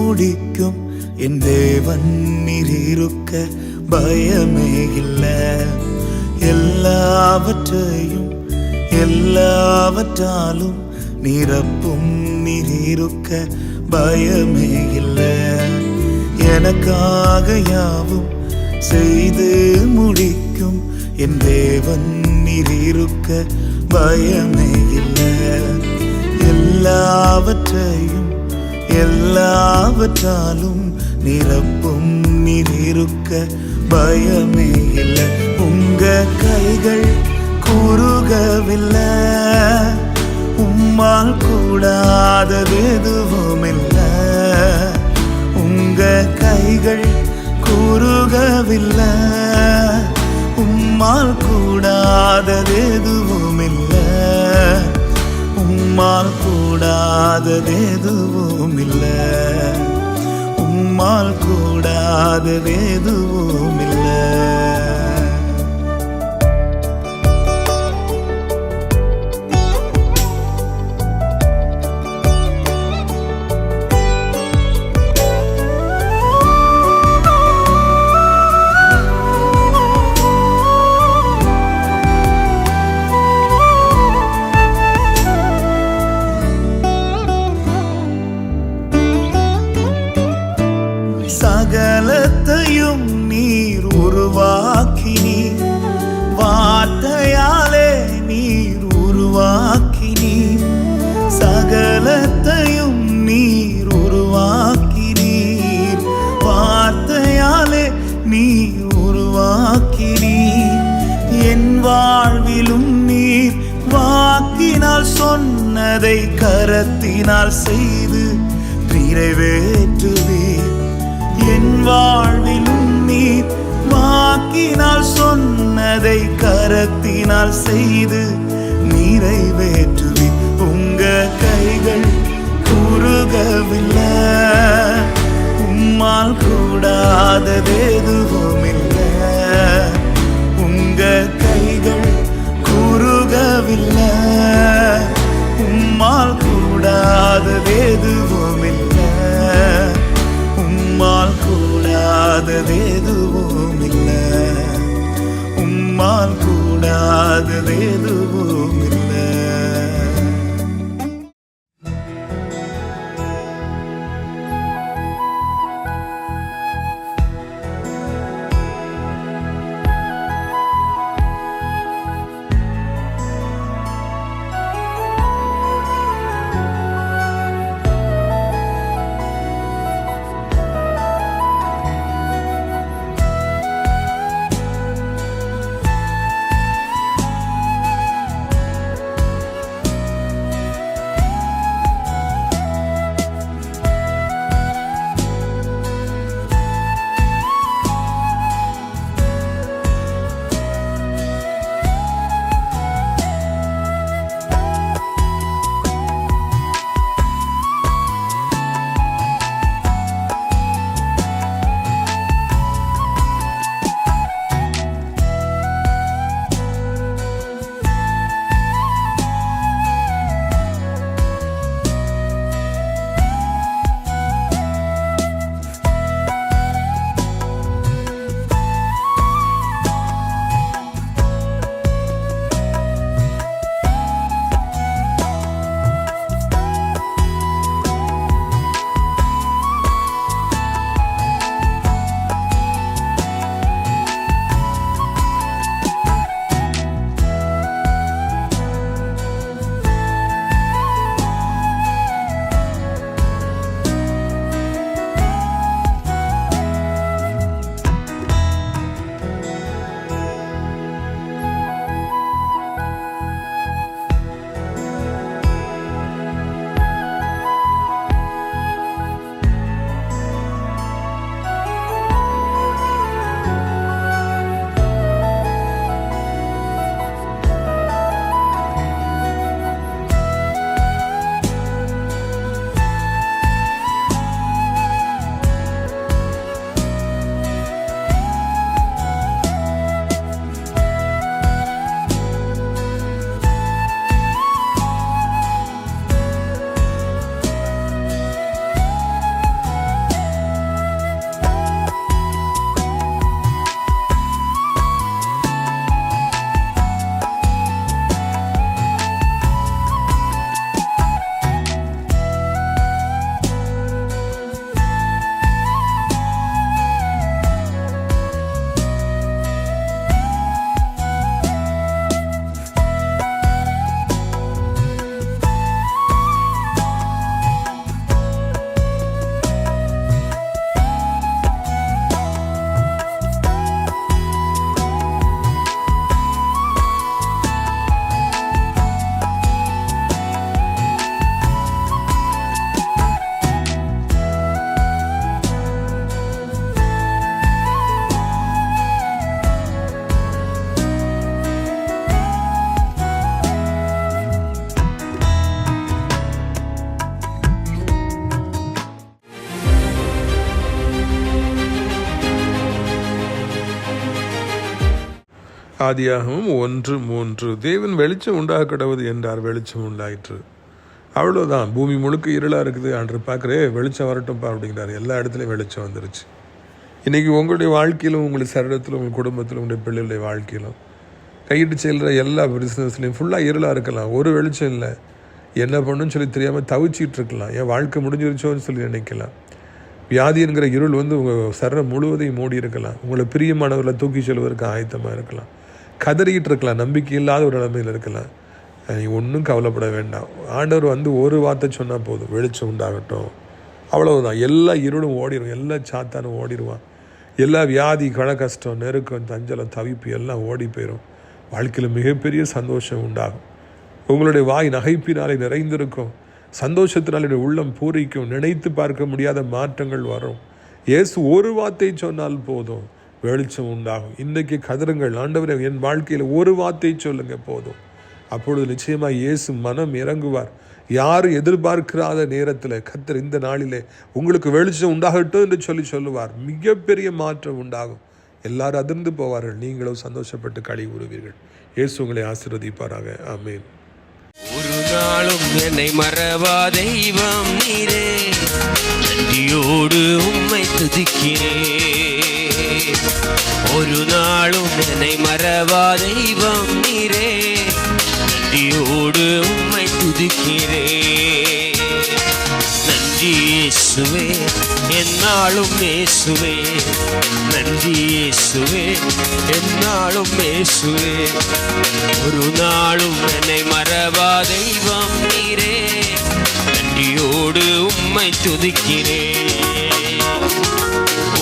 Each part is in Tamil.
முடிக்கும் என் தேவன் நீர் இருக்க பயமே இல்லை. எல்லாவற்றையும் எல்லாவற்றாலும் நிரப்பும் நீர் இருக்க பயமே இல்லை. எனக்காக யாவும் செய்து முடிக்கும் என் தேவன் நீர் இருக்க பயமே இல்லை. எல்லாவற்றையும் எல்லாவற்றாலும் நிரப்பும் நீர் இருக்க பயமே இல்லை. உங்க கைகள் குறுகவில்லை, உம்மால் கூடாதது எதுவும் இல்லை. உங்க கைகள் குறுகவில்லை, உம்மால் கூடாதது எதுவும் இல்லை. உம்மால் கூடாதது எதுவும் இல்லை. உம்மால் கூடாதது எதுவும் இல்லை. சகலத்தையும் நீர் உருவாக்கினீர், வார்த்தையாலே நீர் உருவாக்கினீர். சகலத்தையும் நீர் உருவாக்கினீர், வார்த்தையாலே நீர் உருவாக்கினீர். என் வாழ்விலும் நீர் வாக்கினால் சொன்னதை கரத்தினால் செய்து நிறைவேற்றுவீர். என் வாழ்விலும் நீர் வாக்கினால் சொன்னதை கரத்தினால் செய்து நிறைவேற்றுவீர். உங்க கைகள் குறுகவில்லை, உம்மால் கூடாதது எதுவும் இல்லை. உங்க கைகள் குறுகவில்லை, உம்மால் கூடாதது எதுவும் இல்லை. உம்மால் கூடாதது எதுவும் இல்லை. உம்மால் கூடாதது எதுவும் இல்லை. ஆதியாகமம் 1:3. தேவன் வெளிச்சம் உண்டாக கடவுது என்றார், வெளிச்சம் உண்டாயிற்று. அவ்வளோதான். பூமி முழுக்க இருளாக இருக்குது, அன்று பார்க்குறே வெளிச்சம் வரட்டும்ப்பா அப்படிங்கிறாரு. எல்லா இடத்துலையும் வெளிச்சம் வந்துருச்சு. இன்றைக்கி உங்களுடைய வாழ்க்கையிலும், உங்களுடைய சரீரத்திலும், உங்கள் குடும்பத்திலும், உங்களுடைய பிள்ளைகளுடைய வாழ்க்கையிலும், கையிட்டு செல்கிற எல்லா பிஸ்னஸ்லையும் ஃபுல்லாக இருளாக இருக்கலாம். ஒரு வெளிச்சம் இல்லை. என்ன பண்ணுன்னு சொல்லி தெரியாமல் தவிச்சிட்டு இருக்கலாம். என் வாழ்க்கை முடிஞ்சிருச்சோன்னு சொல்லி நினைக்கலாம். வியாதி என்கிற இருள் உங்கள் சரீரம் முழுவதையும் மூடி இருக்கலாம். உங்களை பிரியமானவர்களை தூக்கி செல்வதற்கு ஆயத்தமாக இருக்கலாம். கதறிக்கிட்டு இருக்கலாம். நம்பிக்கை இல்லாத ஒரு நிலைமையில் இருக்கலாம். நீ ஒன்றும் கவலைப்பட வேண்டாம். ஆண்டவர் ஒரு வார்த்தை சொன்னால் போதும், வெளிச்சம் உண்டாகட்டும். அவ்வளவுதான். எல்லா இருளும் ஓடிடும், எல்லா சாத்தானும் ஓடிடுவான். எல்லா வியாதி, கஷ்டம், நெருக்கம், தஞ்சலம், தவிப்பு எல்லாம் ஓடி போயிடும். வாழ்க்கையில் மிகப்பெரிய சந்தோஷம் உண்டாகும். உங்களுடைய வாய் நகைப்பினாலே நிறைந்திருக்கும். சந்தோஷத்தினால் உள்ளம் பூரிக்கும். நினைத்து பார்க்க முடியாத மாற்றங்கள் வரும். இயேசு ஒரு வார்த்தை சொன்னால் போதும், வெளிச்சம் உண்டாகும். இன்றைக்கு கதறுங்கள், ஆண்டவரே என் வாழ்க்கையில் ஒரு வார்த்தை சொல்லுங்க போதும். அப்பொழுது நிச்சயமாக இயேசு மனம் இறங்குவார். யாரும் எதிர்பார்க்காத நேரத்தில் கர்த்தர் இந்த நாளிலே உங்களுக்கு வெளிச்சம் உண்டாகட்டும் என்று சொல்லுவார். மிகப்பெரிய மாற்றம் உண்டாகும். எல்லாரும் அதிர்ந்து போவார்கள். நீங்களும் சந்தோஷப்பட்டு களி கூறுவீர்கள். இயேசு உங்களை ஆசீர்வதிப்பாராக. ஆமென். ஒரு நாளும் என்னை மறவா தெய்வம் நீரே, நன்றியோடு உம்மை துதிக்கிறேன். ஒரு நாளும் என்னை மறவா தெய்வம் நீரே, நன்றியோடு உம்மை துதிக்கிறேன். நன்றி இயேசுவே, என்னாலும் இயேசுவே. நன்றி இயேசுவே, என்னாலும் இயேசுவே. ஒரு நாளும் என்னை மறவா தெய்வம் நீரே, நன்றியோடு உம்மை துதிக்கிறேன்.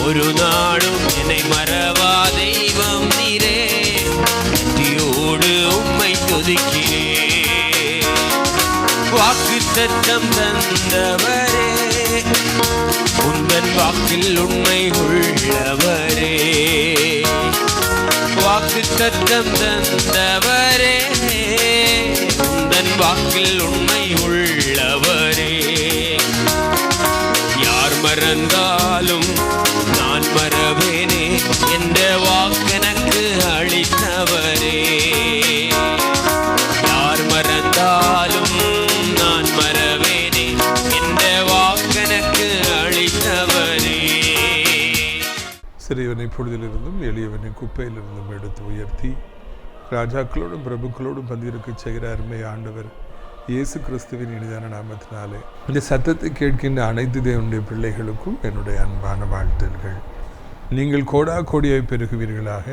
ஒரு நாளும் என்னை மறவா தெய்வம் நீரே, நன்றியோடு உம்மை துதிக்கிறேன். வாக்குத்தத்தம் தந்தவரே, உந்தன் வாக்கில் உண்மை உள்ளவரே. வாக்குத்தத்தம் தந்தவரே, உந்தன் வாக்கில் உண்மை உள்ளவரே. யார் மறந்தாலும் நான் மறவேனே, என்ற வாக்கெனக்கு அளித்தவரே. யார் மறந்தாலும் நான் மறவேனே, என்ற வாக்கெனக்கு அளித்தவரே. சிறியவனை பொழுதிலிருந்தும் எளியவனை குப்பையிலிருந்தும் எடுத்து உயர்த்தி ராஜாக்களோடும் பிரபுக்களோடும் பந்திருக்க செய்கிற அருமை ஆண்டவர் இயேசு கிறிஸ்துவின் இனிதான நாமத்தினாலே இந்த சத்தத்தை கேட்கின்ற அனைத்து தேவனுடைய பிள்ளைகளுக்கும் என்னுடைய அன்பான வாழ்த்துக்கள். நீங்கள் கோடா கோடியாய் பெருகுவீர்களாக,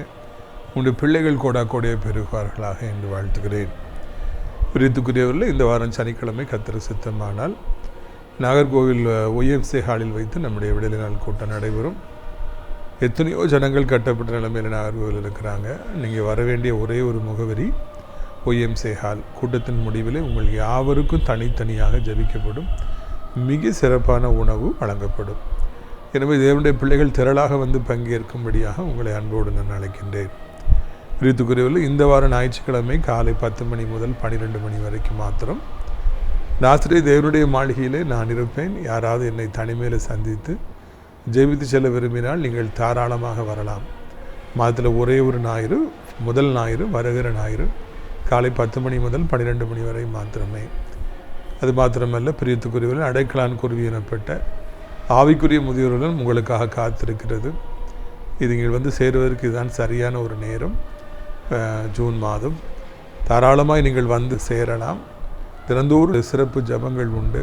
உங்களுடைய பிள்ளைகள் கோடா கோடியாய் பெருகுவார்களாக என்று வாழ்த்துகிறேன். பிரியத்துக்குரியவர்கள், இந்த வாரம் சனிக்கிழமை கர்த்தர் சித்தமானால் நாகர்கோவில் OMC ஹாலில் வைத்து நம்முடைய விடுதலை நாள் கூட்டம் நடைபெறும். எத்தனையோ ஜனங்கள் கட்டப்பட்ட நிலைமையில் நாகர்கோவில் இருக்கிறாங்க. நீங்கள் வர வேண்டிய ஒரே ஒரு முகவரி OMC ஹால். கூட்டத்தின் முடிவில் உங்கள் யாவருக்கும் தனித்தனியாக ஜெபிக்கப்படும். மிக சிறப்பான உணவு வழங்கப்படும். எனவே தேவனுடைய பிள்ளைகள் திரளாக வந்து பங்கேற்கும்படியாக உங்களை அன்போடு நான் அழைக்கின்றேன். பிரியத்துக்குரியவர்கள், இந்த வாரம் ஞாயிற்றுக்கிழமை காலை 10 மணி முதல் 12 மணி வரைக்கும் மாத்திரம் ராத்திரி தேவனுடைய மாளிகையிலே நான் இருப்பேன். யாராவது என்னை தனிமையில் சந்தித்து ஜெபித்து செல்ல விரும்பினால் நீங்கள் தாராளமாக வரலாம். மாதத்தில் ஒரே ஒரு ஞாயிறு, முதல் ஞாயிறு, வருகிற ஞாயிறு காலை 10 மணி முதல் 12 மணி வரை மாத்திரமே. அது மாத்திரமல்ல, பிரியத்துக்குரியவர்கள், அடைக்கலான் குருவி எனப்பட்ட ஆவிக்குரிய முதியோர்களும் உங்களுக்காக காத்திருக்கிறது. இது நீங்கள் வந்து சேருவதற்கு இதுதான் சரியான ஒரு நேரம். ஜூன் மாதம் தாராளமாக நீங்கள் வந்து சேரலாம். தினந்தோறும் சிறப்பு ஜபங்கள் உண்டு,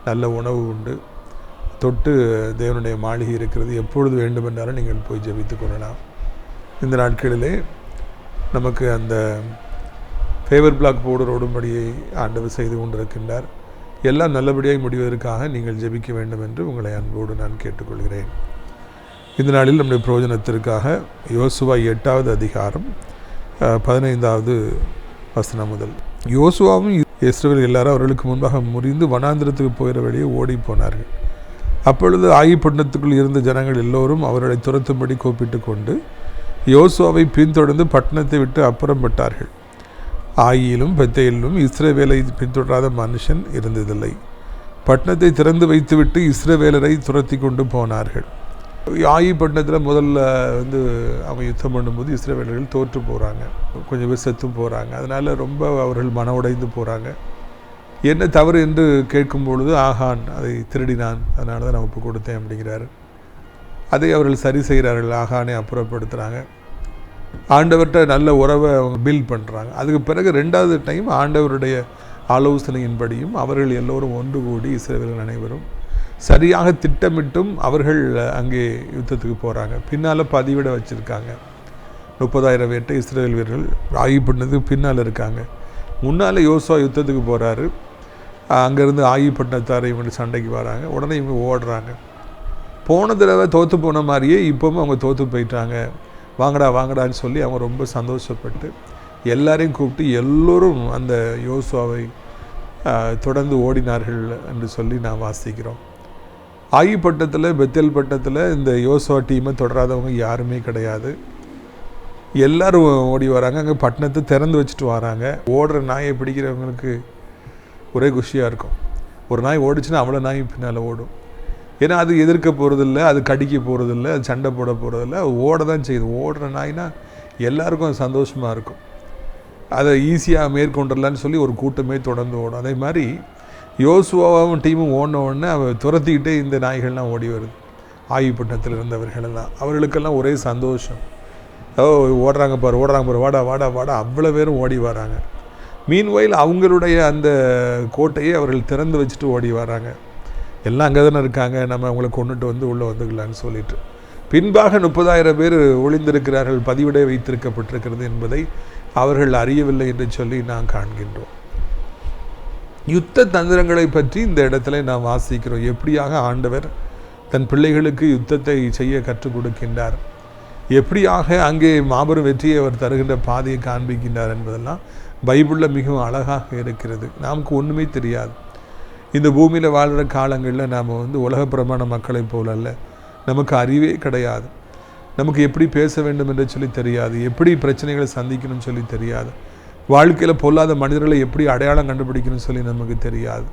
நல்ல உணவு உண்டு, தொட்டு தேவனுடைய மாளிகை இருக்கிறது. எப்பொழுது வேண்டுமென்றாலும் நீங்கள் போய் ஜெபித்து கொள்ளலாம். இந்த நாட்களிலே நமக்கு அந்த ஃபேவர் பிளாக் பவுடர் ஓடும்படியை ஆண்டவர் செய்து கொண்டிருக்கின்றார். எல்லாம் நல்லபடியாக முடிவதற்காக நீங்கள் ஜெபிக்க வேண்டும் என்று உங்களை அன்போடு நான் கேட்டுக்கொள்கிறேன். இந்த நாளில் நம்முடைய பிரயோஜனத்திற்காக யோசுவா 8வது அதிகாரம் 15வது வசனம் முதல். யோசுவாவும் இஸ்ரவேல் எல்லாரும் அவர்களுக்கு முன்பாக முறிந்து வனாந்திரத்துக்கு போகிற வழியே ஓடி போனார்கள். அப்பொழுது ஆயிப்பட்டினத்துக்குள் இருந்த ஜனங்கள் எல்லோரும் அவர்களை துரத்தும்படி கூப்பிட்டு கொண்டு யோசுவாவை பின்தொடர்ந்து பட்டணத்தை விட்டு அப்புறப்பட்டார்கள். ஆயிலும் பெத்தேலிலும் இஸ்ரவேலை பின்தொடராத மனுஷன் இருந்ததில்லை. பட்டணத்தை திறந்து வைத்துவிட்டு இஸ்ரவேலரை துரத்தி கொண்டு போனார்கள். ஆயி பட்டணத்தில் முதல்ல வந்து அவங்க யுத்தம் பண்ணும்போது இஸ்ரவேலர்கள் தோற்று போகிறாங்க, கொஞ்சம் பேர் செத்தும் போகிறாங்க. அதனால் ரொம்ப அவர்கள் மன உடைந்து போகிறாங்க. என்ன தவறு என்று கேட்கும் பொழுது ஆகான் அதை திருடினான், அதனால தான் நான் ஒப்பு கொடுத்தேன் அப்படிங்கிறாரு. அதை அவர்கள் சரி செய்கிறார்கள், ஆகானை அப்புறப்படுத்துகிறாங்க. ஆண்டவர்கிட்ட நல்ல உறவை அவங்க பில்ட் பண்ணுறாங்க. அதுக்கு பிறகு 2வது டைம் ஆண்டவருடைய ஆலோசனையின்படியும் அவர்கள் எல்லோரும் ஒன்று கூடி இஸ்ரவேலர்கள் அனைவரும் சரியாக திட்டமிட்டும் அவர்கள் அங்கே யுத்தத்துக்கு போகிறாங்க. பின்னால் பதிவிட வச்சுருக்காங்க. 30,000 பேர்ட்ட இஸ்ரவேல் வீரர்கள் ஆயி பட்டணத்துக்கு பின்னால் இருக்காங்க. முன்னால் யோசுவா யுத்தத்துக்கு போகிறாரு. அங்கேருந்து ஆயி பட்டணத்தாரை இவங்க சண்டைக்கு வராங்க. உடனே இவங்க ஓடுறாங்க. போன தடவை தோற்று போன மாதிரியே இப்போவும் அவங்க தோற்று போயிட்டாங்க, வாங்கடா வாங்கடான்னு சொல்லி அவங்க ரொம்ப சந்தோஷப்பட்டு எல்லாரையும் கூப்பிட்டு எல்லோரும் அந்த யோசுவாவை தொடர்ந்து ஓடினார்கள் என்று சொல்லி நான் வாசிக்கிறோம். ஆயி பட்டத்தில் பெத்தேல் பட்டத்தில் இந்த யோசுவா டீமை தொடராதவங்க யாருமே கிடையாது. எல்லோரும் ஓடி வராங்க. அங்கே பட்டணத்தை திறந்து வச்சுட்டு வராங்க. ஓடுற நாயை பிடிக்கிறவங்களுக்கு ஒரே குஷியாக இருக்கும். ஒரு நாய் ஓடிச்சுன்னா அவ்வளோ நாய் பின்னால் ஓடும். ஏன்னா அது எதிர்க்க போகிறதில்ல, அது கடிக்க போகிறதில்ல, அது சண்டை போட போகிறதில்ல, அது ஓட தான் செய்யுது. ஓடுற நாய்னா எல்லாருக்கும் அது சந்தோஷமாக இருக்கும். அதை ஈஸியாக மேற்கொண்டுடலான்னு சொல்லி ஒரு கூட்டமே தொடர்ந்து ஓடும். அதே மாதிரி யோசுவாவும் டீமும் ஓடின உடனே அவன் துரத்திக்கிட்டே இந்த நாய்கள்லாம் ஓடி வருது. ஆயி பட்டணத்தில் இருந்தவர்களெல்லாம் அவர்களுக்கெல்லாம் ஒரே சந்தோஷம். ஓடுறாங்க பாரு, வாடா வாடா வாடா, அவ்வளோ பேரும் ஓடி வராங்க. மீன்வயல் அவங்களுடைய அந்த கோட்டையை அவர்கள் திறந்து வச்சுட்டு ஓடி வராங்க. எல்லாம் அங்கே தானே இருக்காங்க, நம்ம அவங்களை கொண்டுட்டு வந்து உள்ளே வந்துக்கலான்னு சொல்லிட்டு. பின்பாக 30,000 பேர் ஒளிந்திருக்கிறார்கள், பதிவிட வைத்திருக்கப்பட்டிருக்கிறது என்பதை அவர்கள் அறியவில்லை என்று சொல்லி நாம் காண்கின்றோம். யுத்த தந்திரங்களை பற்றி இந்த இடத்துல நாம் வாசிக்கிறோம். எப்படியாக ஆண்டவர் தன் பிள்ளைகளுக்கு யுத்தத்தை செய்ய கற்றுக் கொடுக்கின்றார், எப்படியாக அங்கே மாபெரும் வெற்றியை அவர் தருகின்ற பாதையை காண்பிக்கின்றார் என்பதெல்லாம் பைபிளில் மிகவும் அழகாக இருக்கிறது. நமக்கு ஒன்றுமே தெரியாது. இந்த பூமியில் வாழ்கிற காலங்களில் நாம் வந்து உலகப்பிரமாண மக்களை போல அல்ல. நமக்கு அறிவே கிடையாது. நமக்கு எப்படி பேச வேண்டும் என்று சொல்லி தெரியாது, எப்படி பிரச்சனைகளை சந்திக்கணும்னு சொல்லி தெரியாது, வாழ்க்கையில் பொல்லாத மனிதர்களை எப்படி அடையாளம் கண்டுபிடிக்கணும்னு சொல்லி நமக்கு தெரியாது,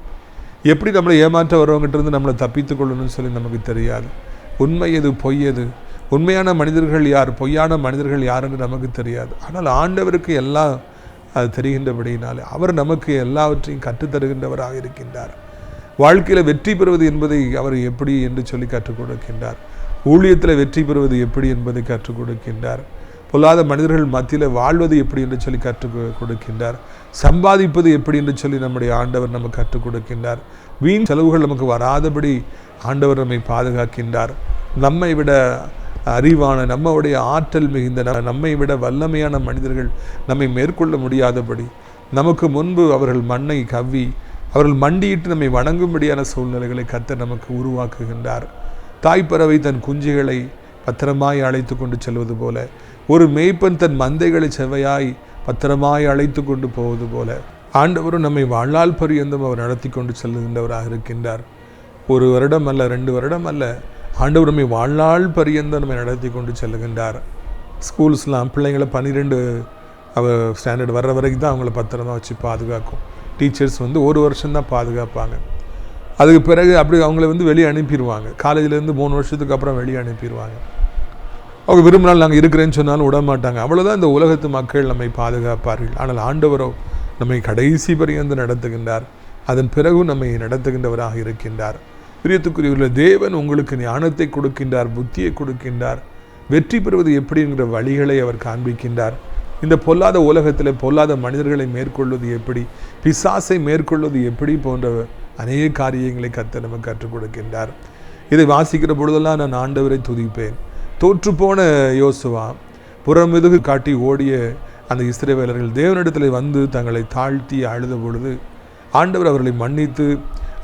எப்படி நம்மளை ஏமாற்ற வரவங்கிட்டிருந்து நம்மளை தப்பித்து கொள்ளணும்னு சொல்லி நமக்கு தெரியாது. உண்மை எது பொய் எது, உண்மையான மனிதர்கள் யார், பொய்யான மனிதர்கள் யாருன்னு நமக்கு தெரியாது. ஆனால் ஆண்டவருக்கு எல்லாம் அது தெரிகின்றபடியினாலே அவர் நமக்கு எல்லாவற்றையும் கற்றுத்தருகின்றவராக இருக்கின்றார். வாழ்க்கையில் வெற்றி பெறுவது என்பதை அவர் எப்படி என்று சொல்லி கற்றுக் கொடுக்கின்றார். ஊழியத்தில் வெற்றி பெறுவது எப்படி என்பதை கற்றுக் கொடுக்கின்றார். பொல்லாத மனிதர்கள் மத்தியில் வாழ்வது எப்படி என்று சொல்லி கற்றுக் கொடுக்கின்றார். சம்பாதிப்பது எப்படி என்று சொல்லி நம்முடைய ஆண்டவர் நமக்கு கற்றுக் கொடுக்கின்றார். வீண் செலவுகள் நமக்கு வராதபடி ஆண்டவர் நம்மை பாதுகாக்கின்றார். நம்மை விட அறிவான, நம்முடைய ஆற்றல் மிகுந்த, நம்மை விட வல்லமையான மனிதர்கள் நம்மை மேற்கொள்ள முடியாதபடி நமக்கு முன்பு அவர்கள் மண்ணை கவ்வி அவர்கள் மண்டியிட்டு நம்மை வணங்கும்படியான சூழ்நிலைகளை கர்த்தர் நமக்கு உருவாக்குகின்றார். தாய்ப்பறவை தன் குஞ்சுகளை பத்திரமாய் அழைத்து கொண்டு செல்வது போல, ஒரு மேய்ப்பன் தன் மந்தைகளை செவ்வையாய் பத்திரமாய் அழைத்து கொண்டு போவது போல ஆண்டவரும் நம்மை வாழ்நாள் பரியந்தம் அவர் நடத்தி கொண்டு செல்லுகின்றவராக இருக்கின்றார். 1 வருடம் அல்ல, 2 வருடம் அல்ல, ஆண்டவர் நம்மை வாழ்நாள் பரியந்தம் நம்மை நடத்தி கொண்டு செல்லுகின்றார். ஸ்கூல்ஸ்லாம் பிள்ளைங்களை 12 ஸ்டாண்டர்ட் வர்ற வரைக்கும் தான் அவங்கள பத்திரமாக வச்சு பாதுகாக்கும். டீச்சர்ஸ் வந்து 1 வருஷம்தான் பாதுகாப்பாங்க. அதுக்கு பிறகு அப்படி அவங்கள வந்து வெளியே அனுப்பிடுவாங்க. காலேஜிலேருந்து 3 வருஷத்துக்கு அப்புறம் வெளியே அனுப்பிடுவாங்க. அவங்க விரும்பினால் நாங்கள் இருக்கிறேன்னு சொன்னாலும் விட மாட்டாங்க. அவ்வளோதான் இந்த உலகத்து மக்கள் நம்மை பாதுகாப்பார்கள். ஆனால் ஆண்டவரோ நம்மை கடைசி பரியந்து நடத்துகின்றார். அதன் பிறகு நம்மை நடத்துகின்றவராக இருக்கின்றார். பிரியத்துக்குரியவர்களே, தேவன் உங்களுக்கு ஞானத்தை கொடுக்கின்றார், புத்தியை கொடுக்கின்றார். வெற்றி பெறுவது எப்படிங்கிற வழிகளை அவர் காண்பிக்கின்றார். இந்த பொல்லாத உலகத்தில் பொல்லாத மனிதர்களை மேற்கொள்வது எப்படி, பிசாசை மேற்கொள்வது எப்படி போன்ற அநேக காரியங்களை கர்த்தர் நமக்கு கற்றுக் கொடுக்கின்றார். இதை வாசிக்கிற பொழுதெல்லாம் நான் ஆண்டவரை துதிப்பேன். தோற்றுப்போன யோசுவா, புறமுதுகு காட்டி ஓடிய அந்த இஸ்ரவேலர்கள் தேவனிடத்தில் வந்து தங்களை தாழ்த்தி அழுத பொழுது ஆண்டவர் அவர்களை மன்னித்து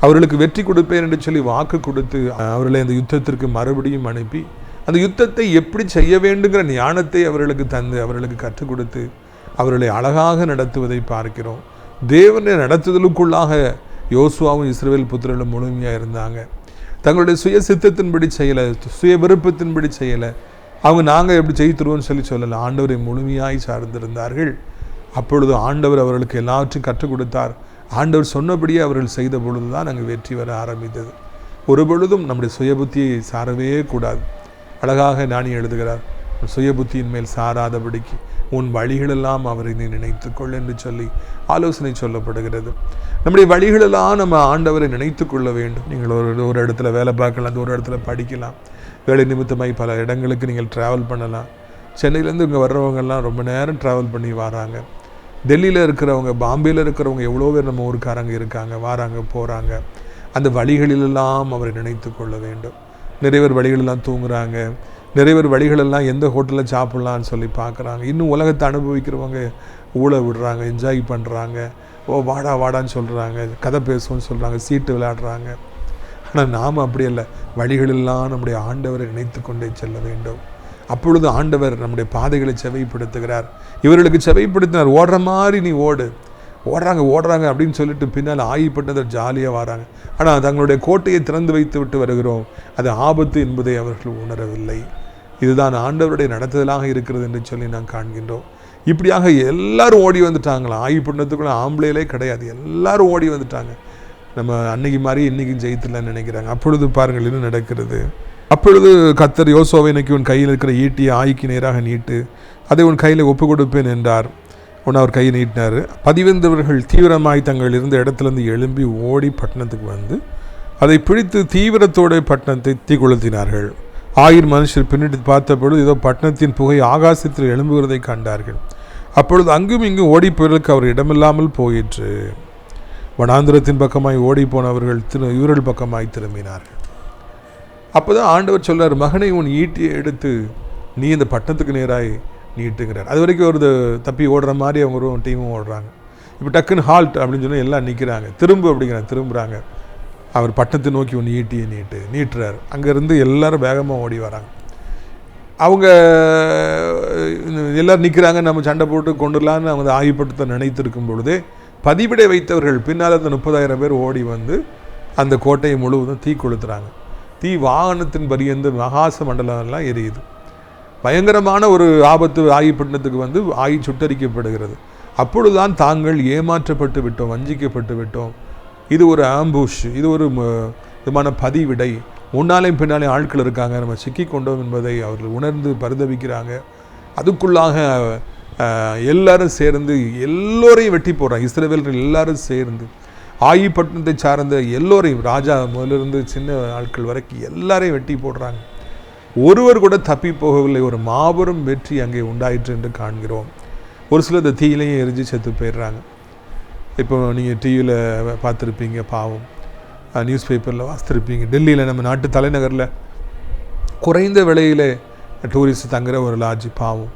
அவர்களுக்கு வெற்றி கொடுப்பேன் என்று சொல்லி வாக்கு கொடுத்து அவர்களை அந்த யுத்தத்திற்கு மறுபடியும் அனுப்பி அந்த யுத்தத்தை எப்படி செய்ய வேண்டுங்கிற ஞானத்தை அவர்களுக்கு தந்து அவர்களுக்கு கற்றுக் கொடுத்து அவர்களை அழகாக நடத்துவதை பார்க்கிறோம். தேவனை நடத்துதலுக்குள்ளாக யோசுவாவும் இஸ்ரவேல் புத்திரர்களும் முழுமையாக இருந்தாங்க. தங்களுடைய சுய சித்தத்தின்படி செய்யலை, சுய விருப்பத்தின்படி செய்யலை. அவங்க நாங்கள் எப்படி ஜெயித்துருவோம்னு சொல்லலை, ஆண்டவரை முழுமையாய் சார்ந்திருந்தார்கள். அப்பொழுது ஆண்டவர் அவர்களுக்கு எல்லாவற்றையும் கற்றுக் கொடுத்தார். ஆண்டவர் சொன்னபடியே அவர்கள் செய்த பொழுது தான் அங்கே வெற்றி வர ஆரம்பித்தது. ஒரு பொழுதும் நம்முடைய சுய புத்தியை சாரவே கூடாது. அழகாக ஞானி எழுதுகிறார், சுய புத்தியின் மேல் சாராதபடிக்கு உன் வழிகளெல்லாம் அவரை நீ நினைத்துக்கொள் என்று சொல்லி ஆலோசனை சொல்லப்படுகிறது. நம்முடைய வழிகளெல்லாம் நம்ம ஆண்டவரை நினைத்து கொள்ள வேண்டும். நீங்கள் ஒரு இடத்துல வேலை பார்க்கலாம், ஒரு இடத்துல படிக்கலாம், வேலை நிமித்தமாய் பல இடங்களுக்கு நீங்கள் ட்ராவல் பண்ணலாம். சென்னையிலேருந்து இங்கே வர்றவங்கெல்லாம் ரொம்ப நேரம் ட்ராவல் பண்ணி வராங்க. டெல்லியில் இருக்கிறவங்க, பாம்பேயில் இருக்கிறவங்க எவ்வளோ பேர் நம்ம ஊருக்காரங்க இருக்காங்க, வராங்க போகிறாங்க. அந்த வழிகளிலெல்லாம் அவரை நினைத்து கொள்ள வேண்டும். நிறைய பேர் வழிகளெல்லாம் தூங்குறாங்க, நிறைய பேர் வழிகளெல்லாம் எந்த ஹோட்டலில் சாப்பிட்லான்னு சொல்லி பார்க்குறாங்க. இன்னும் உலகத்தை அனுபவிக்கிறவங்க ஊழ விடுறாங்க, என்ஜாய் பண்ணுறாங்க, வாடா வாடான்னு சொல்கிறாங்க, கதை பேசுவோன்னு சொல்கிறாங்க, சீட்டு விளையாடுறாங்க. ஆனால் நாம் அப்படி இல்லை, வழிகளெல்லாம் நம்முடைய ஆண்டவரை நினைத்து கொண்டே செல்ல வேண்டும். அப்பொழுது ஆண்டவர் நம்முடைய பாதைகளை செவைப்படுத்துகிறார். இவர்களுக்கு செவைப்படுத்தினார், ஓடுற மாதிரி நீ ஓடுறாங்க அப்படின்னு சொல்லிட்டு பின்னால் ஆகிப்பட்டதை ஜாலியாக வராங்க. ஆனால் தங்களுடைய கோட்டையை திறந்து வைத்து விட்டு வருகிறோம், அது ஆபத்து என்பதை அவர்கள் உணரவில்லை. இதுதான் ஆண்டவருடைய நடத்துதலாக இருக்கிறது என்று சொல்லி நான் காண்கின்றோம். இப்படியாக எல்லாரும் ஓடி வந்துட்டாங்களா, ஆகிப்பட்டதுக்குள்ள ஆம்பளையிலே கிடையாது, எல்லாரும் ஓடி வந்துட்டாங்க. நம்ம அன்னைக்கு மாதிரி இன்றைக்கும் ஜெயித்துலான்னு நினைக்கிறாங்க. அப்பொழுது பாருங்கள் என்ன நடக்கிறது. அப்பொழுது கர்த்தர் யோசுவாவை, இன்னைக்கு உன் கையில் இருக்கிற ஈட்டியை ஆய்க்கு நேராக நீட்டு, அதை உன் கையில் ஒப்பு கொடுப்பேன் என்றார். உன்னை அவர் கையை நீட்டினார். 15 தீவிரமாய் தங்கள் இருந்த இடத்துலேருந்து எழும்பி ஓடி பட்டணத்துக்கு வந்து அதை பிடித்து தீவிரத்தோடு பட்டணத்தை தீ கொளுத்தினார்கள். 1000 மனுஷர் பின்னிட்டு பார்த்தபொழுது இதோ பட்டணத்தின் புகை ஆகாசத்தில் எழும்புகிறதை கண்டார்கள். அப்பொழுது அங்கும் இங்கும் ஓடி போவதற்கு அவர் இடமில்லாமல் போயிற்று. வனாந்திரத்தின் பக்கமாய் ஓடி போனவர்கள் இவர்கள் பக்கமாய் திரும்பினார்கள். அப்போ தான் ஆண்டவர் சொல்றார், மகனை உன் ஈட்டியை எடுத்து நீ இந்த பட்டணத்துக்கு நேராய் நீட்டுங்கிறார். அது வரைக்கும் ஒரு தப்பி ஓடுற மாதிரி அவங்க ஒரு டீமும் ஓடுறாங்க. இப்போ டக்குன்னு ஹால்ட் அப்படின்னு சொல்லி எல்லாம் நிற்கிறாங்க. திரும்புகிறாங்க. அவர் பட்டணத்தை நோக்கி ஒன்று ஈட்டியை நீட்டுறார். அங்கேருந்து எல்லாரும் வேகமாக ஓடி வராங்க. அவங்க எல்லோரும் நிற்கிறாங்க, நம்ம சண்டை போட்டு கொண்டுலான்னு அவங்க ஆகிப்பட்டத்தை நினைத்திருக்கும் பொழுதே பதிவிடை வைத்தவர்கள் பின்னால் அந்த 30,000 பேர் ஓடி வந்து அந்த கோட்டையை முழுவதும் தீ கொளுத்துறாங்க. தீ வாகனத்தின் பரியந்த மகாச மண்டலம்லாம் எரியுது. பயங்கரமான ஒரு ஆபத்து ஆகிப்பட்டினத்துக்கு வந்து ஆகி சுட்டரிக்கப்படுகிறது. அப்பொழுதுதான் தாங்கள் ஏமாற்றப்பட்டு விட்டோம், வஞ்சிக்கப்பட்டு விட்டோம், இது ஒரு ஆம்புஷ், இது ஒரு விதமான பதிவிடை, முன்னாலேயும் பின்னாலேயும் ஆட்கள் இருக்காங்க, நம்ம சிக்கி கொண்டோம் என்பதை அவர்கள் உணர்ந்து பரிதவிக்கிறாங்க. அதுக்குள்ளாக எல்லாரும் சேர்ந்து எல்லோரையும் வெட்டி போடுறாங்க. இஸ்ரவேலர்கள் எல்லாரும் சேர்ந்து ஆகிப்பட்டினத்தை சார்ந்த எல்லோரையும், ராஜா முதலிருந்து சின்ன ஆட்கள் வரைக்கும் எல்லாரையும் வெட்டி போடுறாங்க. ஒருவர் கூட தப்பி போகவில்லை. ஒரு மாபெரும் வெற்றி அங்கே உண்டாயிற்று என்று காண்கிறோம். ஒரு சிலர் இந்த தீயிலையும் எரிஞ்சு செத்து போயிடுறாங்க. இப்போ நீங்கள் டிவியில் பார்த்துருப்பீங்க, பாவம், நியூஸ் பேப்பரில் வாசித்திருப்பீங்க. டெல்லியில் நம்ம நாட்டு தலைநகரில் குறைந்த விலையில் டூரிஸ்ட் தங்குற ஒரு லாட்ஜ், பாவம்,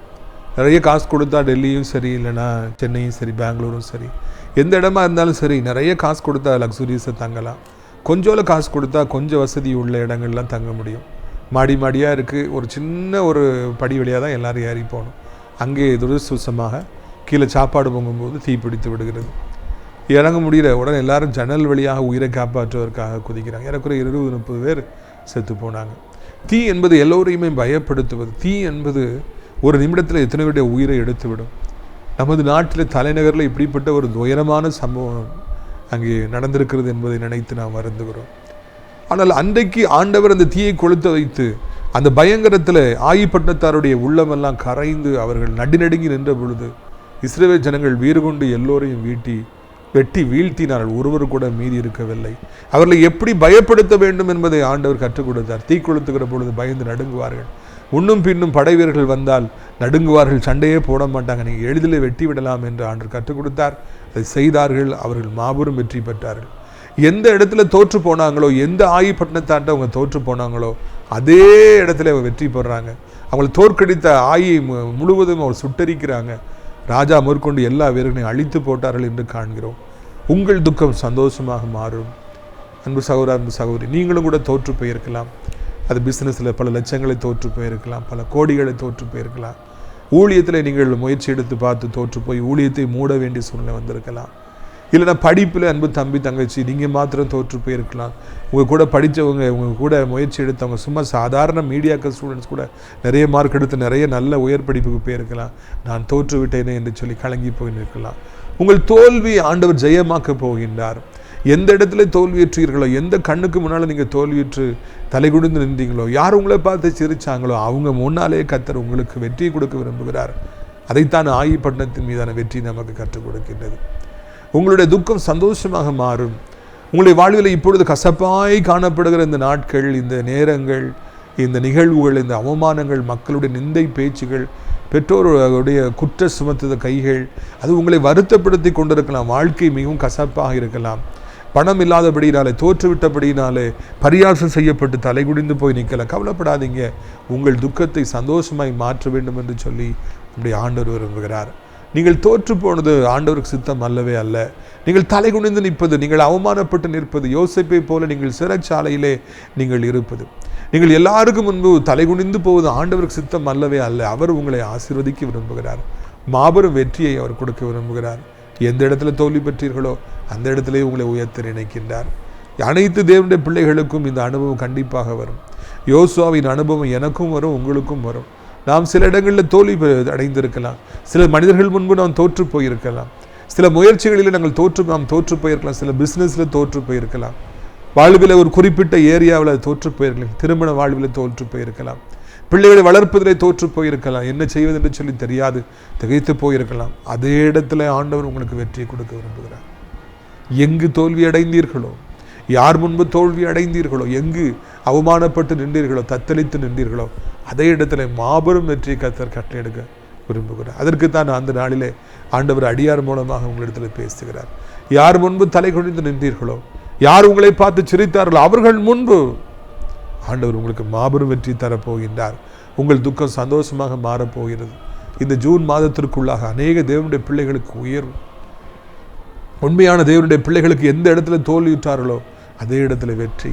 நிறைய காசு கொடுத்தா டெல்லியும் சரி, இல்லைன்னா சென்னையும் சரி, பெங்களூரும் சரி, எந்த இடமா இருந்தாலும் சரி, நிறைய காசு கொடுத்தா லக்ஸுரியஸை தங்கலாம். கொஞ்சோல காசு கொடுத்தா கொஞ்சம் வசதி உள்ள இடங்கள்லாம் தங்க முடியும். மாடியாக இருக்குது, ஒரு சின்ன ஒரு படி வழியாக தான் எல்லோரும் ஏறி போகணும். அங்கே துரதிர்ஷ்டவசமாக கீழே சாப்பாடு பொங்கும்போது தீ பிடித்து விடுகிறது. இறங்க முடியல, உடனே எல்லாரும் ஜன்னல் வழியாக உயிரை காப்பாற்றுவதற்காக குதிக்கிறாங்க. ஏறக்குறைய 20-30 பேர் செத்து போனாங்க. தீ என்பது எல்லோரையுமே பயப்படுத்துவது. தீ என்பது ஒரு நிமிடத்தில் எத்தனை பேருடைய உயிரை எடுத்துவிடும். நமது நாட்டில் தலைநகரில் இப்படிப்பட்ட ஒரு துயரமான சம்பவம் அங்கே நடந்திருக்கிறது என்பதை நினைத்து நாம் வருந்துகிறோம். ஆனால் அன்றைக்கு ஆண்டவர் அந்த தீயை கொளுத்த வைத்து அந்த பயங்கரத்தில் ஆயிப்பட்டினத்தாருடைய உள்ளமெல்லாம் கரைந்து அவர்கள் நடுநடுங்கி நின்ற பொழுது இஸ்ரவேல் ஜனங்கள் வீறு கொண்டு எல்லோரையும் வெட்டி வீழ்த்தினார்கள். ஒருவர் கூட மீதி இருக்கவில்லை. அவர்களை எப்படி பயப்படுத்த வேண்டும் என்பதை ஆண்டவர் கற்றுக் கொடுத்தார். தீ கொளுத்துகிற பொழுது பயந்து நடுங்குவார்கள். முன்னும் பின்னும் படை வீரர்கள் வந்தால் நடுங்குவார்கள், சண்டையே போட மாட்டாங்க, நீங்கள் எளிதில் வெட்டி விடலாம் என்று ஆண்டவர் கற்றுக் கொடுத்தார். அதை செய்தார்கள். அவர்கள் மாபெரும் வெற்றி பெற்றார்கள். எந்த இடத்துல தோற்று போனாங்களோ, எந்த ஆயிப்பட்டினத்தாட்ட அவங்க தோற்று போனாங்களோ அதே இடத்துல அவங்க வெற்றி பெறாங்க. அவங்களை தோற்கடித்த ஆயை முழுவதும் அவர் சுட்டரிக்கிறாங்க. ராஜா மேற்கொண்டு எல்லா வீரர்களையும் அழித்து போட்டார்கள் என்று காண்கிறோம். உங்கள் துக்கம் சந்தோஷமாக மாறும். அன்பு சகோதரர், அன்பு சகோதரி, நீங்களும் கூட தோற்று போயிருக்கலாம். அது பிஸ்னஸில் பல லட்சங்களை தோற்று போயிருக்கலாம், பல கோடிகளை தோற்று போயிருக்கலாம். ஊழியத்தில் நீங்கள் முயற்சி எடுத்து பார்த்து தோற்று போய் ஊழியத்தை மூட வேண்டிய சூழ்நிலை வந்திருக்கலாம். இல்லைனா படிப்பில் அன்பு தம்பி தங்கச்சி நீங்கள் மாத்திரம் தோற்று போயிருக்கலாம். உங்கள் கூட படித்தவங்க, உங்கள் கூட முயற்சி எடுத்தவங்க, சும்மா சாதாரண மீடியாக்கள் ஸ்டூடெண்ட்ஸ் கூட நிறைய மார்க் எடுத்து நிறைய நல்ல உயர் படிப்புக்கு போயிருக்கலாம். நான் தோற்று விட்டேனே என்று சொல்லி கலங்கி போய் நிற்கலாம். உங்கள் தோல்வி ஆண்டவர் ஜெயமாக்க போகின்றார். எந்த இடத்துல தோல்வியுற்றீர்களோ, எந்த கண்ணுக்கு முன்னால் நீங்கள் தோல்வியுற்று தலை குனிந்து நின்றீங்களோ, யார் உங்களை பார்த்து சிரிச்சாங்களோ அவங்க முன்னாலே கர்த்தர் உங்களுக்கு வெற்றி கொடுக்க விரும்புகிறார். அதைத்தான் ஆயிப்பட்டினத்தின் மீதான வெற்றி நமக்கு கற்றுக் கொடுக்கின்றது. உங்களுடைய துக்கம் சந்தோஷமாக மாறும். உங்களுடைய வாழ்வில் இப்பொழுது கசப்பாய் காணப்படுகிற இந்த நாட்கள், இந்த நேரங்கள், இந்த நிகழ்வுகள், இந்த அவமானங்கள், மக்களுடைய நிந்தை பேச்சுகள், பெற்றோருடைய குற்ற சுமத்துத கைகள், அது உங்களை வருத்தப்படுத்தி கொண்டிருக்கலாம். வாழ்க்கை மிகவும் கசப்பாக இருக்கலாம். பணம் இல்லாதபடினாலே, தோற்றுவிட்டபடினாலே, பரியாசம் செய்யப்பட்டு தலைகுடிந்து போய் நிற்கலாம். கவலைப்படாதீங்க. உங்கள் துக்கத்தை சந்தோஷமாய் மாற்ற வேண்டும் என்று சொல்லி நம்முடைய ஆண்டவர் விரும்புகிறார். நீங்கள் தோற்று போனது ஆண்டவருக்கு சித்தம் அல்லவே அல்ல. நீங்கள் தலை குனிந்து நிற்பது, நீங்கள் அவமானப்பட்டு நிற்பது, யோசேப்பை போல நீங்கள் சிறைச்சாலையிலே நீங்கள் இருப்பது, நீங்கள் எல்லாருக்கும் முன்பு தலை குனிந்து போவது ஆண்டவருக்கு சித்தம் அல்லவே அல்ல. அவர் உங்களை ஆசீர்வதிக்க விரும்புகிறார். மாபெரும் வெற்றியை அவர் கொடுக்க விரும்புகிறார். எந்த இடத்துல தோல்வி பெற்றீர்களோ அந்த இடத்துல உங்களை உயர்த்த நினைக்கின்றார். அனைத்து தேவனுடைய பிள்ளைகளுக்கும் இந்த அனுபவம் கண்டிப்பாக வரும். யோசுவாவின் அனுபவம் எனக்கும் வரும், உங்களுக்கும் வரும். நாம் சில இடங்களில் தோல்வி அடைந்திருக்கலாம். சில மனிதர்கள் முன்பு நாம் தோற்று போயிருக்கலாம். சில முயற்சிகளில் நாம் தோற்று போயிருக்கலாம். சில பிஸ்னஸில் தோற்று போயிருக்கலாம். வாழ்வில் ஒரு குறிப்பிட்ட ஏரியாவில் தோற்று போயிருக்கலாம். திருமண வாழ்வில் தோற்று போயிருக்கலாம். பிள்ளைகளை வளர்ப்பதிலே தோற்று போயிருக்கலாம். என்ன செய்வது என்று சொல்லி தெரியாது திகைத்து போயிருக்கலாம். அதே இடத்துல ஆண்டவர் உங்களுக்கு வெற்றியை கொடுக்க விரும்புகிறார். எங்கு தோல்வி அடைந்தீர்களோ, யார் முன்பு தோல்வி அடைந்தீர்களோ, எங்கு அவமானப்பட்டு நின்றீர்களோ, தத்தளித்து நின்றீர்களோ, அதே இடத்துல மாபெரும் வெற்றியை கர்த்தர் கட்டளையிடுக விரும்புகிறார். அதற்கு தான் அந்த நாளிலே ஆண்டவர் அடியார் மூலமாக உங்களிடத்தில் பேசுகிறார். யார் முன்பு தலை குனிந்து நின்றீர்களோ, யார் உங்களை பார்த்து சிரித்தார்களோ, அவர்கள் முன்பு ஆண்டவர் உங்களுக்கு மாபெரும் வெற்றி தரப்போகின்றார். உங்கள் துக்கம் சந்தோஷமாக மாறப்போகிறது. இந்த ஜூன் மாதத்திற்குள்ளாக அநேக தேவனுடைய பிள்ளைகளுக்கு உயர்வு, உண்மையான தேவனுடைய பிள்ளைகளுக்கு எந்த இடத்துல தோல்வியுற்றார்களோ அதே இடத்துல வெற்றி.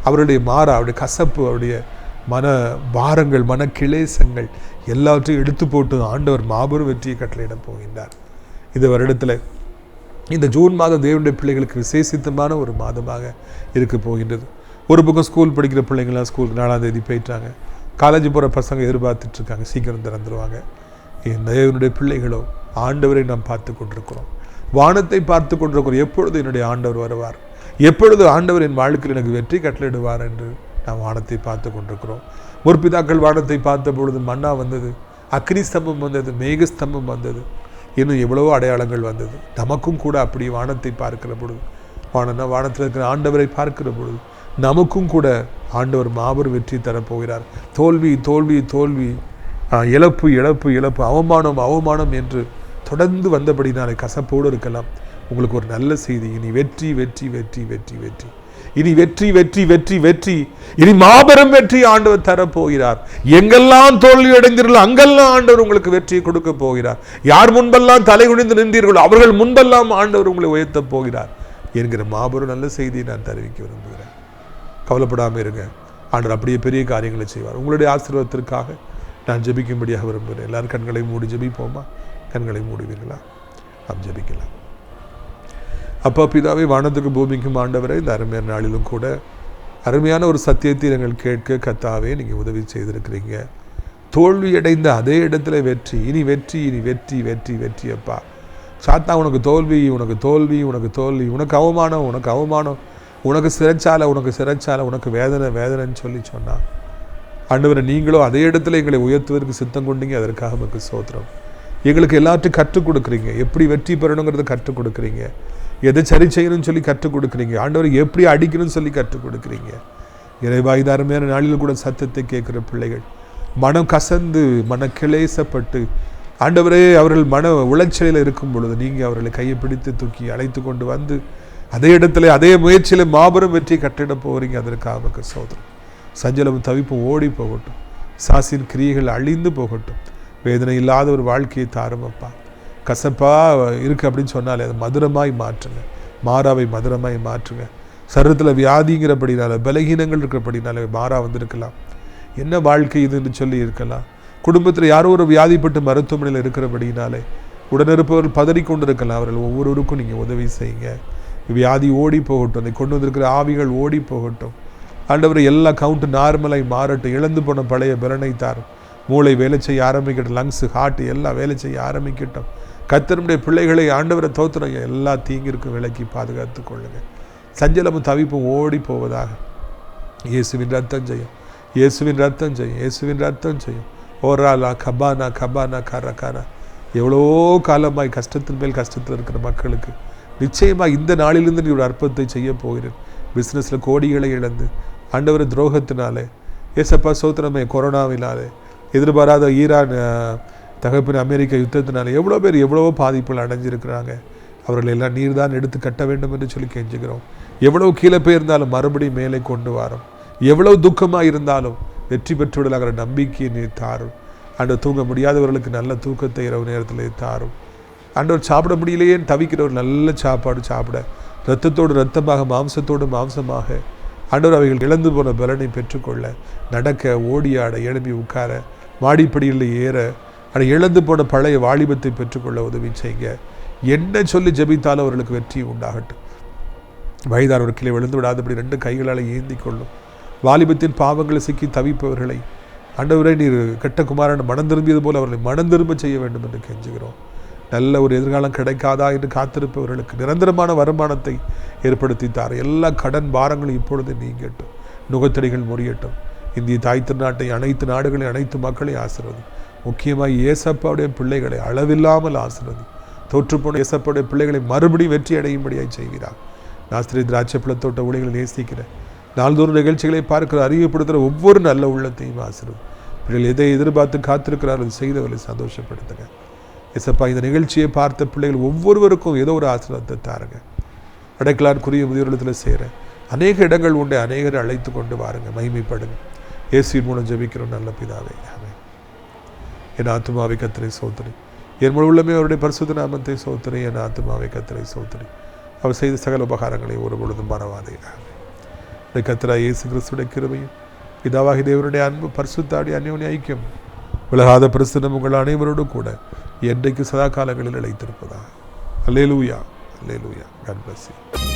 அவருடைய அவருடைய கசப்பு, அவருடைய மன பாரங்கள், மன கிளேசங்கள் எல்லாவற்றையும் எடுத்து போட்டு ஆண்டவர் மாபெரும் வெற்றியை கட்டளையிட போகின்றார். இந்த வருடத்தில் இந்த ஜூன் மாதம் தேவனுடைய பிள்ளைகளுக்கு விசேஷித்தமான ஒரு மாதமாக இருக்க போகின்றது. ஒரு பக்கம் ஸ்கூல் படிக்கிற பிள்ளைங்களாம் ஸ்கூலுக்கு 4ஆம் தேதி போயிட்டாங்க. காலேஜ் போகிற பசங்க எதிர்பார்த்துட்ருக்காங்க, சீக்கிரம் திறந்துருவாங்க. தேவனுடைய பிள்ளைகளோ ஆண்டவரை நாம் பார்த்து கொண்டிருக்கிறோம், வானத்தை பார்த்து கொண்டிருக்கிறோம். எப்பொழுது என்னுடைய ஆண்டவர் வருவார், எப்பொழுது ஆண்டவர் என் வாழ்க்கையில் எனக்கு வெற்றி கட்டளையிடுவார் என்று நாம் வானத்தை பார்த்து கொண்டிருக்கிறோம். முற்பிதாக்கள் வானத்தை பார்த்த பொழுது மன்னா வந்தது, அக்னி ஸ்தம்பம் வந்தது, மேகஸ்தம்பம் வந்தது, இன்னும் எவ்வளவோ அடையாளங்கள் வந்தது. நமக்கும் கூட அப்படி வானத்தை பார்க்கிற பொழுது, வானத்தில் இருக்கிற ஆண்டவரை பார்க்கிற பொழுது நமக்கும் கூட ஆண்டவர் மாபெரும் வெற்றி தரப்போகிறார். தோல்வி தோல்வி தோல்வி, இழப்பு இழப்பு இழப்பு, அவமானம் அவமானம் என்று தொடர்ந்து வந்தபடினாலே கசப்போடு இருக்கலாம். உங்களுக்கு ஒரு நல்ல செய்தி, இனி வெற்றி வெற்றி வெற்றி வெற்றி வெற்றி, இனி வெற்றி வெற்றி வெற்றி வெற்றி, இனி மாபெரும் வெற்றி ஆண்டவர் தரப்போகிறார். எங்கெல்லாம் தோல்வி அடைந்தீர்களோ அங்கெல்லாம் ஆண்டவர் உங்களுக்கு வெற்றியை கொடுக்க போகிறார். யார் முன்பெல்லாம் தலை குனிந்து நின்றீர்களோ அவர்கள் முன்பெல்லாம் ஆண்டவர் உங்களை உயர்த்த போகிறார் என்கிற மாபெரும் நல்ல செய்தியை நான் தெரிவிக்க விரும்புகிறேன். கவலைப்படாமல் இருங்க, ஆண்டவர் அப்படியே பெரிய காரியங்களை செய்வார். உங்களுடைய ஆசீர்வாதத்திற்காக நான் ஜெபிக்கும்படியாக விரும்புகிறேன். எல்லாரும் கண்களை மூடி ஜெபிப்போமா? கண்களை மூடுவீர்களா? நாம் ஜெபிக்கலாம். அப்பா பிதாவே, வானத்துக்கு பூமிக்கும் ஆண்டவரை, இந்த அருமையான நாளிலும் கூட அருமையான ஒரு சத்தியத்தை நாங்கள் கேட்க கர்த்தாவே நீங்கள் உதவி செய்திருக்கிறீங்க. தோல்வி அடைந்த அதே இடத்துல வெற்றி, இனி வெற்றி இனி வெற்றி வெற்றி வெற்றி. அப்பா சாத்தா உனக்கு தோல்வி உனக்கு தோல்வி உனக்கு தோல்வி, உனக்கு அவமானம் உனக்கு அவமானம், உனக்கு சிறைச்சாலை உனக்கு சிறைச்சாலை, உனக்கு வேதனை வேதனைன்னு சொல்லி சொன்னான். ஆண்டவரை நீங்களோ அதே இடத்துல எங்களை உயர்த்துவதற்கு சித்தம் கொண்டீங்க. அதற்காக நமக்கு ஸ்தோத்திரம். எங்களுக்கு எல்லாத்தையும் கற்றுக் கொடுக்குறீங்க. எப்படி வெற்றி பெறணுங்கிறத கற்றுக் கொடுக்குறீங்க. எதை சரி செய்யணும்னு சொல்லி கற்றுக் கொடுக்குறீங்க. ஆண்டவரை எப்படி அடிக்கணும்னு சொல்லி கற்றுக் கொடுக்குறீங்க. இறைவா, இந்த அருமையான நாளில் கூட சத்தத்தை கேட்குற பிள்ளைகள் மனம் கசந்து மன கிளேசப்பட்டு ஆண்டவரே அவர்கள் மன உளைச்சலில் இருக்கும் பொழுது நீங்கள் அவர்களை கையை பிடித்து தூக்கி அழைத்து கொண்டு வந்து அதே இடத்துல அதே முயற்சியில் மாபெரும் வெற்றி கட்டிட போகிறீங்க. அதற்காக நமக்கு ஸ்தோத்திரம். சஞ்சலமும் தவிப்பும் ஓடி போகட்டும், சாசின் கிரியைகள் அழிந்து போகட்டும், வேதனை இல்லாத ஒரு வாழ்க்கையை தாருமப்பா. கசப்பா இருக்குது அப்படின்னு சொன்னாலே அதை மதுரமாய் மாற்றுங்க. மாறாவை மதுரமாய் மாற்றுங்க. சரீரத்தில் வியாதிங்கிறபடினால பலகீனங்கள் இருக்கிறபடினால மாறா வந்திருக்கலாம். என்ன வாழ்க்கை இதுன்னு சொல்லி இருக்கலாம். குடும்பத்தில் யாரோ ஒரு வியாதிப்பட்டு மருத்துவமனையில் இருக்கிறபடினாலே உடனிருப்பவர்கள் பதறிக்கொண்டு இருக்கலாம். அவர்கள் ஒவ்வொருவருக்கும் நீங்கள் உதவி செய்யுங்க. வியாதி ஓடி போகட்டும், அதை கொண்டு வந்திருக்கிற ஆவிகள் ஓடி போகட்டும். ஆண்டவர் எல்லா கவுண்ட் நார்மலாய் மாறட்டும். இழந்து போன பழைய பலனை தாரும். மூளை வேலை செய்ய ஆரம்பிக்கட்டும், லங்ஸு ஹார்ட் எல்லாம் வேலை செய்ய ஆரம்பிக்கட்டும். கர்த்தருடைய பிள்ளைகளை ஆண்டவரை தோத்திரம் எல்லா தீங்கிற்கும் விலக்கி பாதுகாத்து கொள்ளுங்கள். சஞ்சலமும் தவிப்பும் ஓடி போவதாக. இயேசுவின் ரத்தம் செய்யும், இயேசுவின் ரத்தம் செய்யும், இயேசுவின் ரத்தம் செய்யும். ஓராலா கபானா கபானா கரகானா. எவ்வளோ காலமாய் கஷ்டத்தின் மேல் கஷ்டத்தில் இருக்கிற மக்களுக்கு நிச்சயமாக இந்த நாளிலிருந்து நீ ஒரு அற்புதத்தை செய்ய போகிறேன். பிஸ்னஸில் கோடிகளை இழந்து ஆண்டவர் துரோகத்தினாலே, ஏசப்பா சோத்திரமே, கொரோனாவினாலே, எதிர்பாராத ஈரான் தகப்பின் அமெரிக்க யுத்தத்தினாலே எவ்வளோ பேர் எவ்வளவோ பாதிப்புகள் அடைஞ்சிருக்கிறாங்க. அவர்கள் எல்லாம் நீர் தான் எடுத்து கட்ட வேண்டும் என்று சொல்லி கெஞ்சுகிறோம். எவ்வளவு கீழே போயிருந்தாலும் மறுபடியும் மேலே கொண்டு வரோம். எவ்வளவு துக்கமாக இருந்தாலும் வெற்றி பெற்று விடலாகிற நம்பிக்கையை நீர் தாரும். ஆண்டவர் தூங்க முடியாதவர்களுக்கு நல்ல தூக்கத்தை இரவு நேரத்தில் தாரும். ஆண்டவர் சாப்பிட முடியலையே தவிக்கிறவர் நல்ல சாப்பாடு சாப்பிட, இரத்தத்தோடு இரத்தமாக, மாம்சத்தோடு மாம்சமாக ஆண்டவர் அவைகள் இழந்து போன பலனை பெற்றுக்கொள்ள, நடக்க, ஓடியாட, எழுப்பி உட்கார, மாடிப்படியில் ஏற, அதை இழந்து போன பழைய வாலிபத்தை பெற்றுக்கொள்ள உதவி செய்யுங்க. என்ன சொல்லி ஜெபித்தாலும் அவர்களுக்கு வெற்றி உண்டாகட்டும். வயதானவர் கீழே விழுந்து விடாதபடி 2 கைகளால் ஏந்தி கொள்ளும். வாலிபத்தின் பாவங்களை சிக்கி தவிப்பவர்களை ஆண்டவரே நீர் கெட்ட குமாரன் மனம் திரும்பியது போல் அவர்களை மனம் திரும்ப செய்ய வேண்டும் என்று கெஞ்சுகிறோம். நல்ல ஒரு எதிர்காலம் கிடைக்காதா என்று காத்திருப்பவர்களுக்கு நிரந்தரமான வருமானத்தை ஏற்படுத்தி தார். எல்லா கடன் பாரங்களும் இப்பொழுது நீங்கட்டும், நுகத்தடிகள் முறியட்டும். இந்திய தாய் திருநாட்டை, அனைத்து நாடுகளையும், அனைத்து மக்களையும் ஆசீர்வதி. முக்கியமாக இயேசப்பாவுடைய பிள்ளைகளை அளவில்லாமல் ஆசீர்வதி. தோற்றுப்போன இயேசப்பாவுடைய பிள்ளைகளை மறுபடியும் வெற்றி அடையும்படியாக செய்கிறார். நாஸ்திரி திராட்சை பழத்தோட்ட ஊழியர்களை நேசிக்கிற, நாள்தோறும் நிகழ்ச்சிகளை பார்க்கிற, அறியப்படுத்துகிற ஒவ்வொரு நல்ல உள்ளத்தையும் ஆசீர்வதி. பிள்ளைகள் எதை எதிர்பார்த்து காத்திருக்கிறார்கள் செய்தவர்களை சந்தோஷப்படுத்துங்க. இயேசப்பா, இந்த நிகழ்ச்சியை பார்த்த பிள்ளைகள் ஒவ்வொருவருக்கும் ஏதோ ஒரு ஆசீர்வாதத்தை தாருங்க. அடைக்கலாற்குரிய முதியோரிடத்தில் சேர அநேக இடங்கள் உண்டு. அநேகரை அழைத்து கொண்டு வாருங்க, மகிமைப்படுங்க. இயேசுவின் மூலம் ஜெபிக்கிறோம் நல்ல பிதாவே, ஆமென். என் ஆத்துமாவை கர்த்தரை சோத்திரி, என் முழு உள்ளமே அவருடைய பரிசுத்த நாமத்தை சோத்திரி. என் ஆத்துமாவை கர்த்தரை சோத்திரி, அவர் செய்த சகல உபகாரங்களை ஒரு பொழுதும் மறவாதே. ஆமென். கர்த்தராகிய இயேசு கிறிஸ்துவின் கிருபையும், பிதாவாகிய தேவனுடைய அன்பு, பரிசுத்த அன்யோன்ய ஐக்கியம், விலகாத பிரசன்னம் உங்கள் அனைவரோடும் கூட என்றைக்கு சதா காலங்களில் நிலைத்திருப்பதாக. அல்லேலூயா, அல்லேலூயா. God bless you.